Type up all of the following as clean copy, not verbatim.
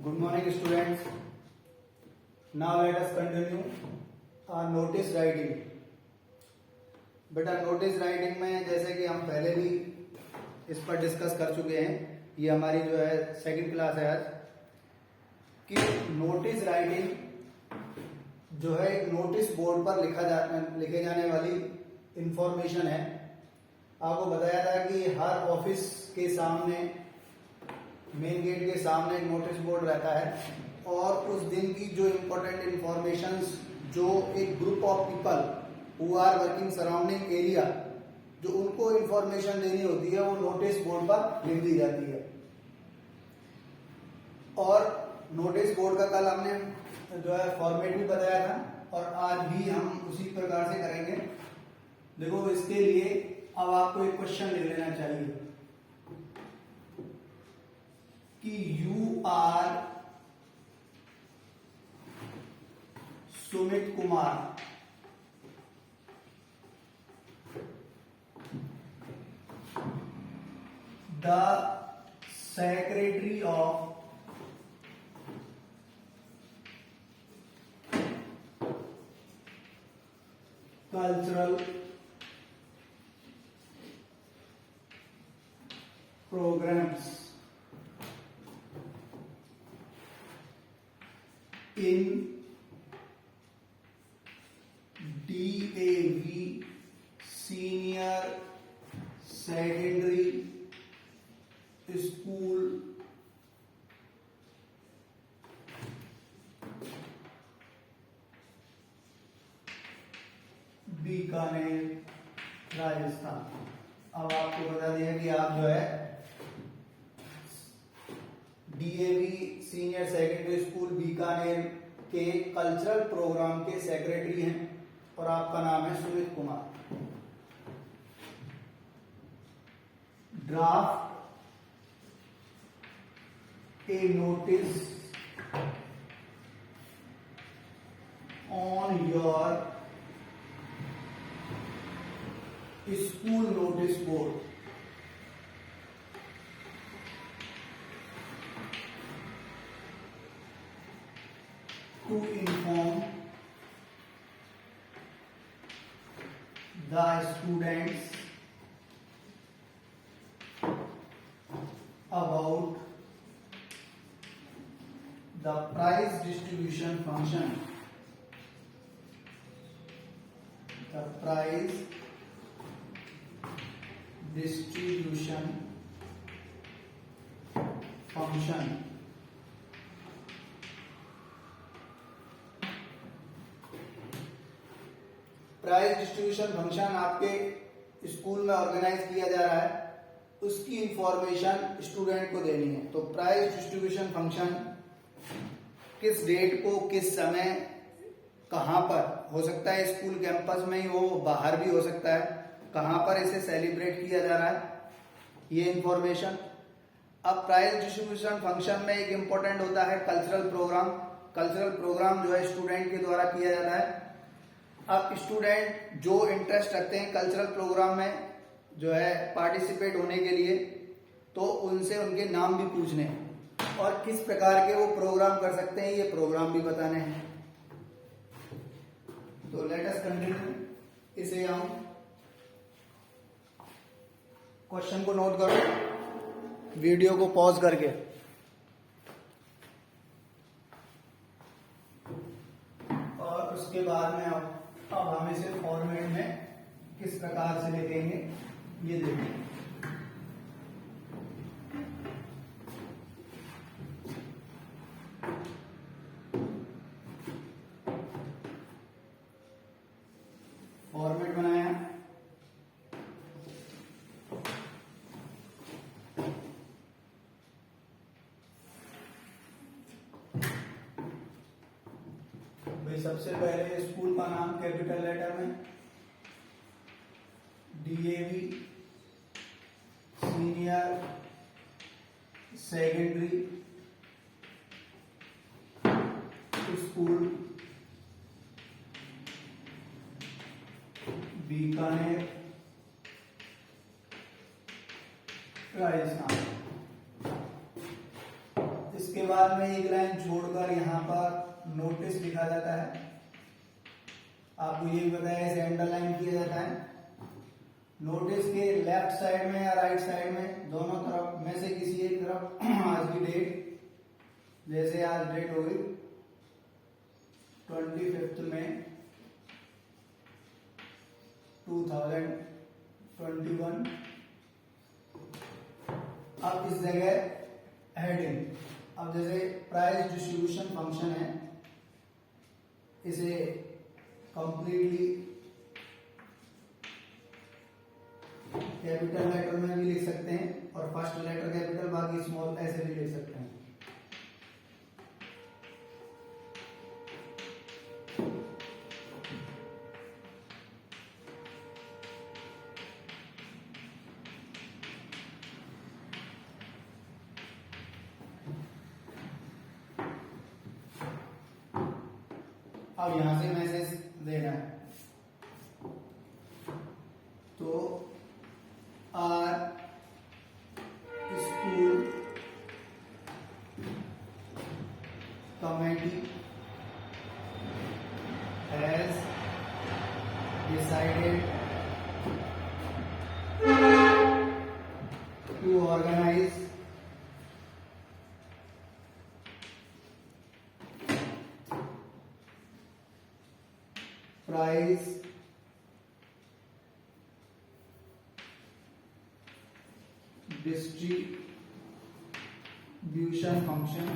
Good morning, students. Now let us continue our notice writing. बेटा notice writing में जैसे कि हम पहले भी इस पर डिस्कस कर चुके हैं, ये हमारी जो है सेकंड क्लास है आज कि नोटिस राइटिंग जो है एक नोटिस बोर्ड पर लिखे जाने वाली इंफॉर्मेशन है। आपको बताया था कि हर ऑफिस के सामने, मेन गेट के सामने एक नोटिस बोर्ड रहता है और उस दिन की जो इम्पोर्टेंट इंफॉर्मेशंस जो एक group of people who are working surrounding area जो उनको इंफॉर्मेशन देनी होती है वो नोटिस बोर्ड पर लिख दी जाती है। और नोटिस बोर्ड का कल हमने जो है फॉर्मेट भी बताया था और आज भी हम उसी प्रकार से करेंगे। देखो इसके लिए अब आपको एक क्वेश्चन ले लेना चाहिए कि you are Sumit Kumar the secretary of cultural programs in DAV senior secondary school Bikaner Rajasthan. अब आपको बता दिया कि आप जो है DAV senior secondary school Bikaner के कल्चरल प्रोग्राम के सेक्रेटरी हैं और आपका नाम है Sumit Kumar. Draft a notice on your school notice board to inform the students about the prize distribution function. The prize distribution function prize distribution function आपके school में organise किया जा रहा है, उसकी इंफॉर्मेशन स्टूडेंट को देनी है। तो प्राइज डिस्ट्रीब्यूशन फंक्शन किस डेट को, किस समय, कहां पर हो सकता है, स्कूल कैंपस में ही हो, बाहर भी हो सकता है, कहां पर इसे सेलिब्रेट किया जा रहा है, ये इंफॉर्मेशन। अब प्राइज डिस्ट्रीब्यूशन फंक्शन में एक इंपॉर्टेंट होता है कल्चरल प्रोग्राम। कल्चरल प्रोग्राम जो है स्टूडेंट के द्वारा किया जाता है। अब स्टूडेंट जो इंटरेस्ट रखते हैं कल्चरल प्रोग्राम में जो है पार्टिसिपेट होने के लिए, तो उनसे उनके नाम भी पूछने हैं और किस प्रकार के वो प्रोग्राम कर सकते हैं, ये प्रोग्राम भी बताने हैं। तो लेट अस कंटिन्यू। इसे हम क्वेश्चन को नोट करो, वीडियो को पॉज करके। और उसके बाद में अब हम इसे फॉर्मेट में किस प्रकार से लिखेंगे ये देखेंगे। फॉर्मेट बनाया, भाई सबसे पहले स्कूल का नाम कैपिटल लेटर में, DAV senior secondary school Bikaner Rajasthan. उसके बाद में एक लाइन छोड़कर यहाँ पर नोटिस लिखा जाता है। आपको ये भी बताया इसे अंडरलाइन किया जाता है। नोटिस के लेफ्ट साइड में या राइट साइड में दोनों तरफ में से किसी एक तरफ आज की डेट, जैसे आज डेट होगी 25 मई 2021। अब इस जगह हेडिंग, अब जैसे प्राइस डिस्ट्रीब्यूशन फंक्शन है, इसे कंप्लीटली कैपिटल लेटर में भी लिख सकते हैं और फर्स्ट लेटर कैपिटल बाकी स्मॉल ऐसे भी लिख सकते हैं। अब यहां से मैसेज देना है, तो our school committee has decided to organise prize distribution function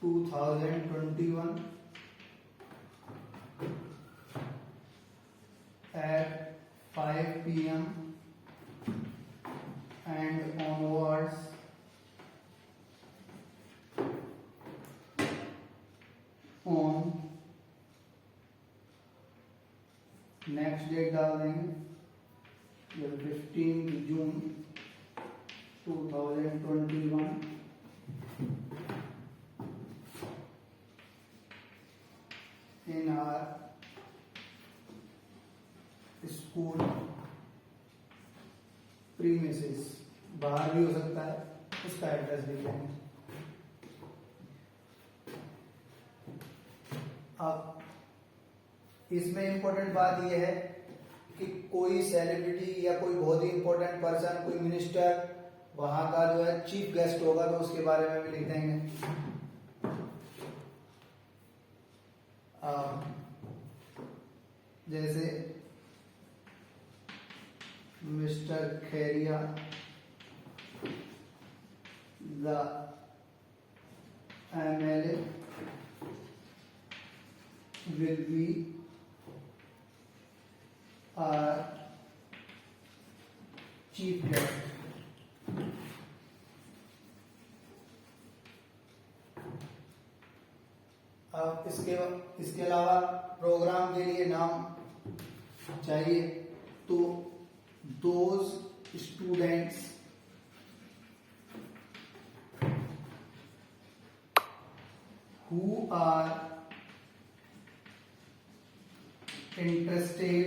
to 2021 at 5 p.m. and onwards on next date डाल देंगे 15 June 2021 in our school premises, बाहर भी हो सकता है, उसका एड्रेस लिख लेंगे। अब इसमें इंपॉर्टेंट बात यह है कि कोई सेलिब्रिटी या कोई बहुत ही इंपॉर्टेंट पर्सन, कोई मिनिस्टर वहां का जो है चीफ गेस्ट होगा तो उसके बारे में भी लिख देंगे। जैसे mister Kheria the MLA will be our chief guest। अब इसके अलावा प्रोग्राम के लिए नाम चाहिए, तो those students who are interested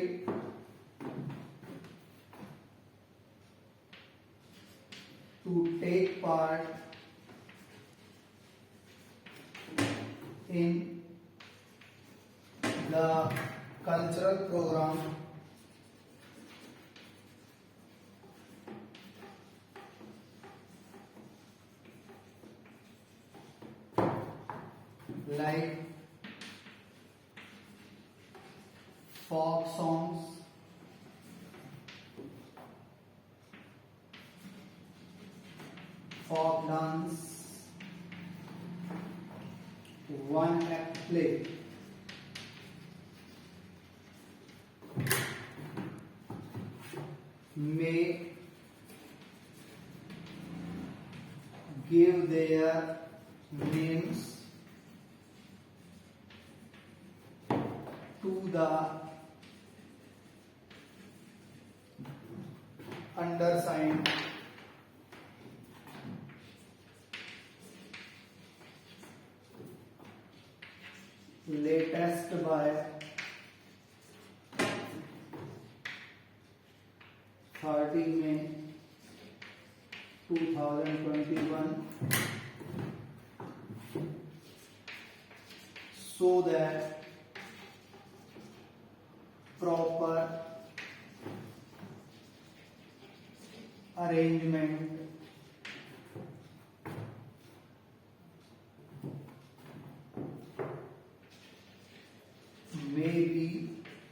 to take part in the cultural program like folk songs, folk dance, one act play, may give their names to the undersigned latest by 30 में 2021 so that proper arrangement may be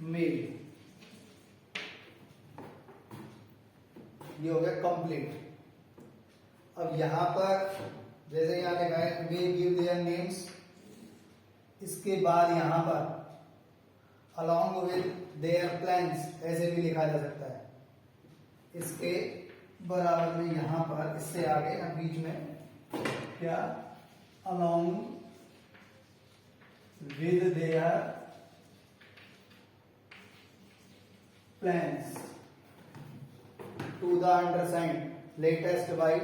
made. ये हो गया complete. अब यहां पर जैसे यहाँ लिखा है वे गिव देयर नेम्स, इसके बाद यहां पर along with their plans ऐसे भी लिखा जा सकता है। इसके बराबर में यहां पर इससे आगे बीच में क्या along with their plans to the undersigned latest by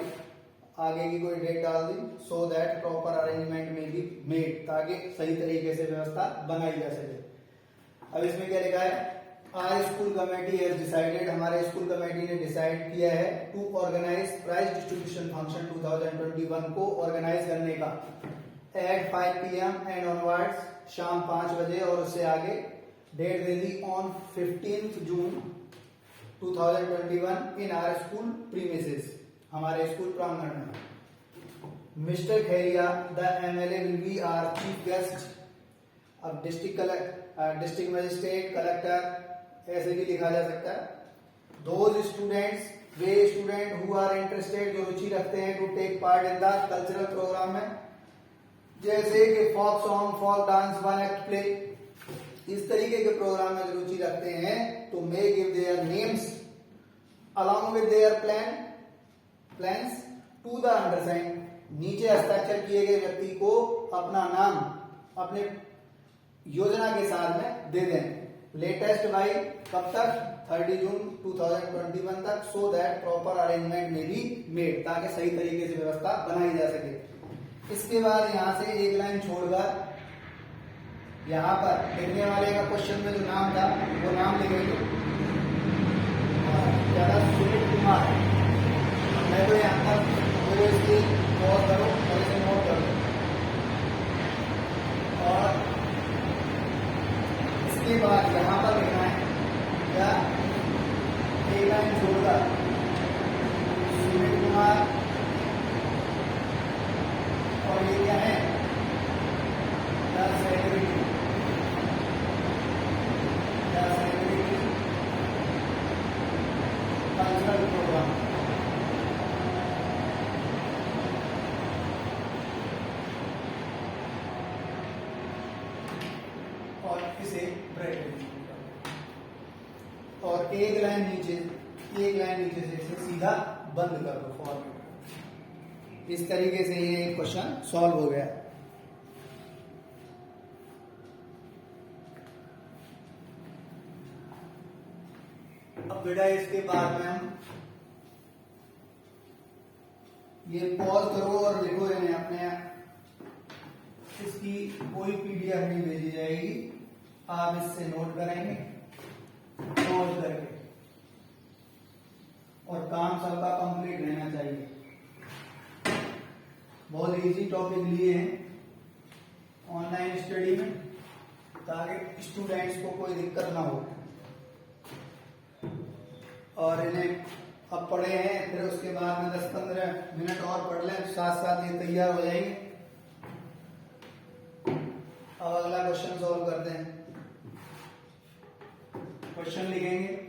आगे की कोई डेट डाल दी so that proper arrangement may be made, ताकि सही तरीके से व्यवस्था बनाई जा सके। अब इसमें क्या लिखा है, our school committee has decided, हमारे स्कूल कमेटी ने डिसाइड किया है to organise prize distribution function 2021 को ऑर्गेनाइज करने का एट 5 PM एंड ऑनवर्ड्स, शाम 5 बजे और उससे आगे। डेट दे दी on 15 June 2021 in our school premises, हमारे स्कूल प्रांगण में। Mister Khairia the MLA will be our chief guest. अब डिस्ट्रिक्ट मजिस्ट्रेट, कलेक्टर ऐसे भी लिखा जा सकता है। दोज स्टूडेंट्स, वे स्टूडेंट हु आर इंटरेस्टेड, जो रुचि रखते हैं to take part in the cultural program में, जैसे कि folk song, folk dance, one act play, इस तरीके के प्रोग्राम में रुचि रखते हैं तो may give their names along with their plans to the undersigned, नीचे हस्ताक्षर किए गए व्यक्ति को अपना नाम अपने योजना के साथ में दे दें। लेटेस्ट बाई कब तक, 30 जून 2021 तक, सो दैट प्रॉपर अरेंजमेंट में बी मेड, ताकि सही तरीके से व्यवस्था बनाई जा सके। इसके बाद यहां से एक लाइन छोड़कर यहां पर लिखने वाले का क्वेश्चन में जो नाम था वो नाम लिखेंगे, सुमित कुमार। मैं तो यहाँ पर मुझे इसकी पॉज करो और इसे नोट करो, और इसके बाद यहाँ पर लिखना है क्या, एक लाइन छोड़कर सुमित कुमार, और ये क्या है द सेक्रेटरी कल्चरल प्रोग्राम। और इसे ब्रैकेट, और एक लाइन नीचे से इसे सीधा बंद कर दो फॉर्मेट। इस तरीके से ये क्वेश्चन सॉल्व हो गया। अब बेटा इसके बाद में हम ये पॉज करो और लिखो इन्हें अपने, इसकी कोई PDF नहीं भेजी जाएगी, आप इससे नोट करेंगे, नोट करके, और काम सबका कंप्लीट रहना चाहिए। बहुत इजी टॉपिक लिए हैं ऑनलाइन स्टडी में, ताकि स्टूडेंट्स को कोई दिक्कत ना हो। और इन्हें अब पढ़े हैं, फिर उसके बाद में 10-15 मिनट और पढ़ लें, साथ साथ ये तैयार हो जाएंगे। अब अगला क्वेश्चन सॉल्व करते हैं। क्वेश्चन लिखेंगे,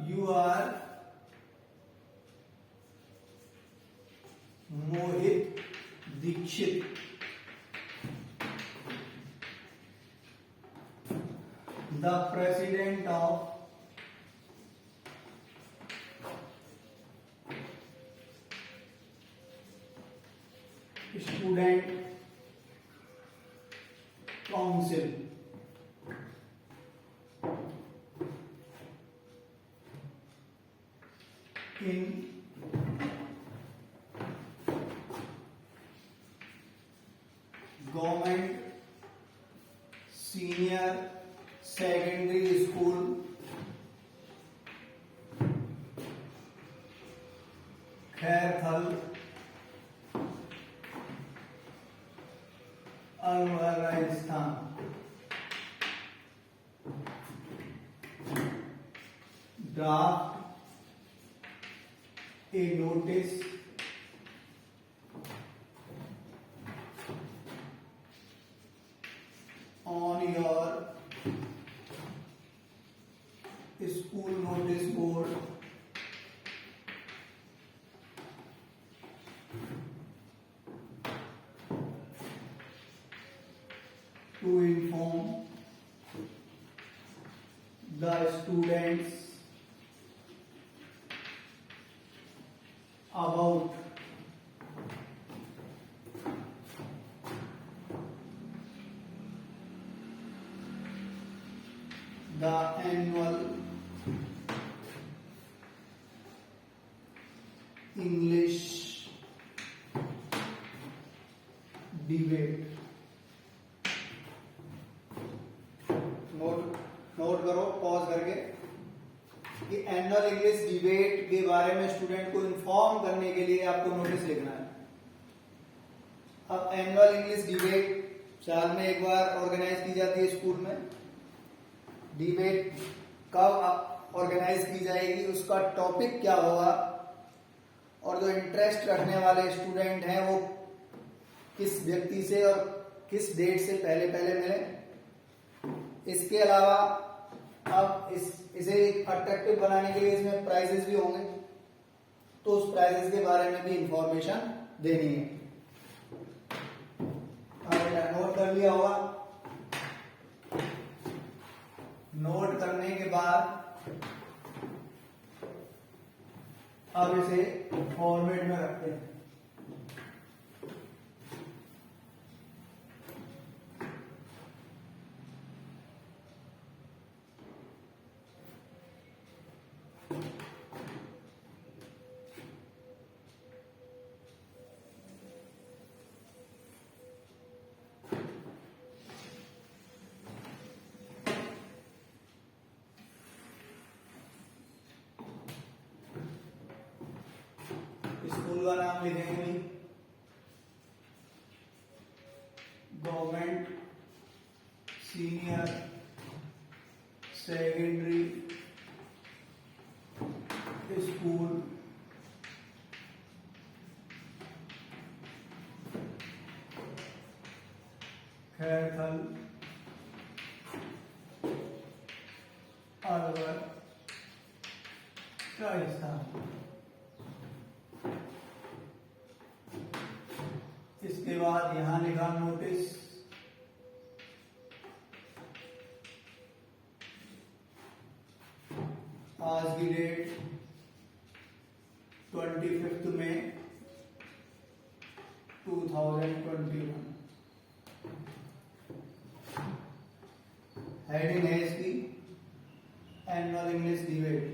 you are Mohit Dixit, the president of Student Council in Khairthal, Alwar, Rajasthan. Draft a notice on your school notice board to inform the students about the annual English debate। Note करो pause करके कि annual English debate के बारे में student को inform करने के लिए आपको नोटिस लिखना है। अब एनुअल इंग्लिश डिबेट साल में एक बार ऑर्गेनाइज की जाती है स्कूल में। डिबेट कब ऑर्गेनाइज की जाएगी, उसका टॉपिक क्या होगा, और जो इंटरेस्ट रखने वाले स्टूडेंट हैं वो किस व्यक्ति से और किस डेट से पहले पहले मिले। इसके अलावा अब इसे अट्रैक्टिव बनाने के लिए इसमें प्राइजेस भी होंगे, तो उस प्राइजेस के बारे में भी इंफॉर्मेशन देनी है। आपने नोट कर लिया होगा। नोट करने के बाद अब इसे फॉर्मेट में रखते हैं। स्कूल का नाम लिखेंगे government senior secondary school Khairthal, Alwar, Rajasthan. इसके बाद यहां लिखा नोटिस, आज की डेट 25 मई 2021। हेडिंग है इसकी annual English debate.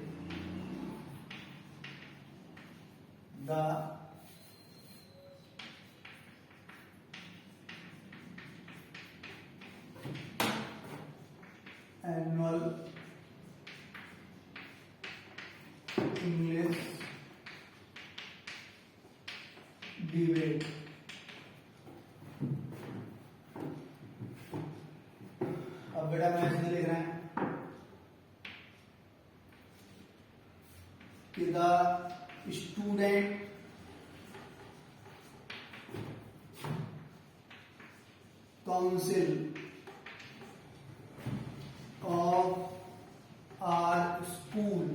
The annual English debate. अब बेटा मैं इसमें लिख रहा है कि the student council of our school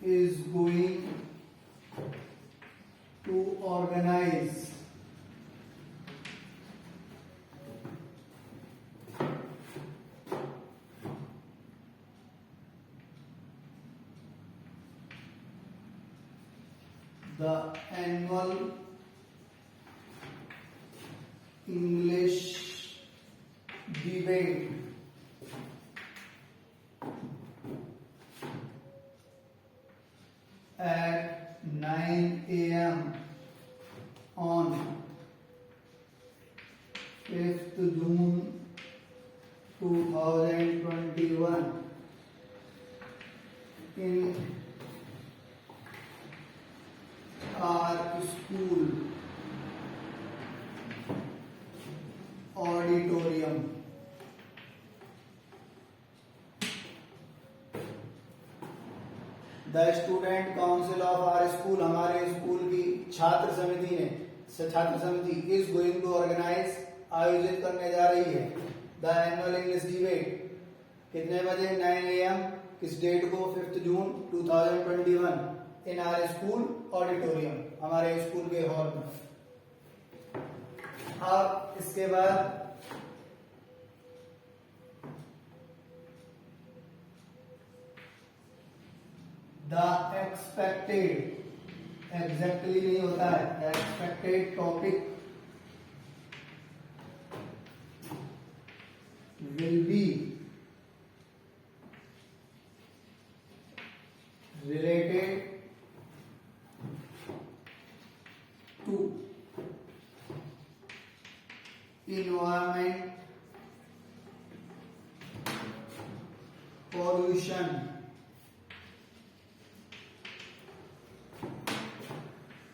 is going to organize the annual English debate at 9 a.m. on 5th June 2021 in our school auditorium. The student council of our school, हमारे school की छात्र समिति ने is going to organize, आयोजित करने जा रही है the annual English debate. कितने बजे? 9 AM. किस डेट को? 5 जून 2021 in our school auditorium, हमारे स्कूल के हॉल में. अब इसके बाद the expected, exactly नहीं होता है, the expected topic will be related to environment, pollution,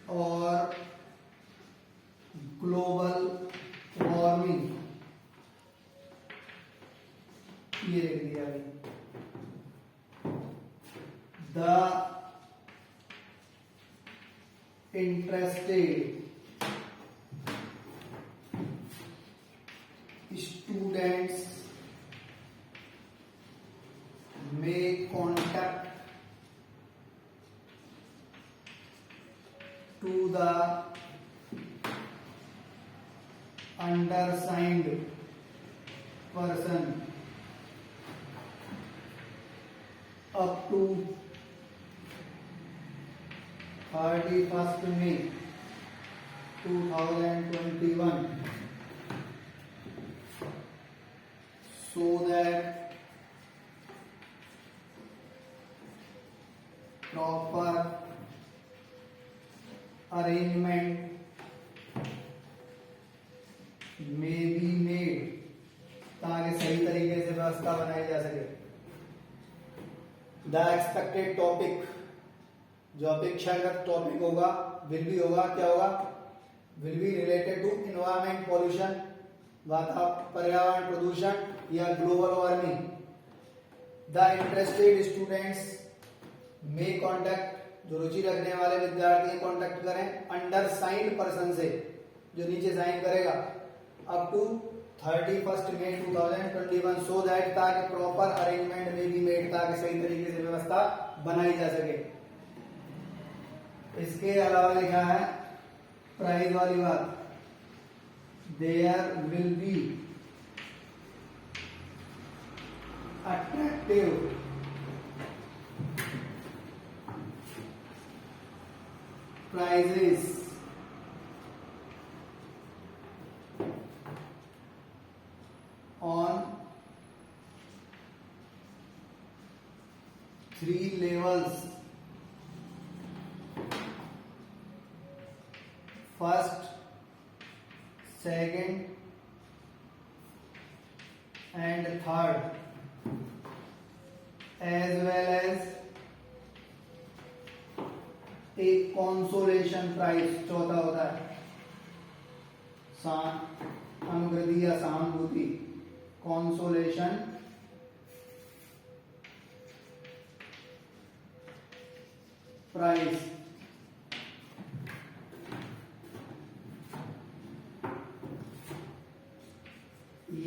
और ग्लोबल वार्मिंग. ये लिख दिया अभी. The interested students may contact to the undersigned person up to 31st May 2021 so that proper arrangement may be made, ताकि सही तरीके से व्यवस्था बनाई जा सके. द एक्सपेक्टेड टॉपिक, जो अपेक्षाकृत टॉपिक होगा, विल बी होगा, क्या होगा? Will be related to environment pollution, पर्यावरण प्रदूषण या global warming. The interested students may contact, जो रुचि रखने वाले विद्यार्थी कॉन्टेक्ट करें अंडर साइंड पर्सन से, जो नीचे साइन करेगा, up to 31st May 2021 so that, ताकि प्रॉपर अरेंजमेंट में बी मेड, ताकि सही तरीके से व्यवस्था बनाई जा सके. इसके अलावा लिखा है प्राइज वाली बात. There will be attractive prizes on 3 levels. First, second and third, as well as एक कॉन्सोलेशन प्राइज, चौथा होता है अनुग्रही या सहानुभूति. Consolation prize.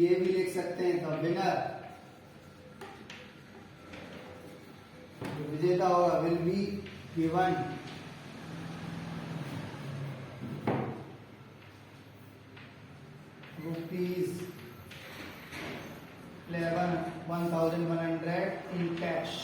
ये भी लिख सकते हैं द विनर, विजेता होगा, will be given ₹11,100 in cash.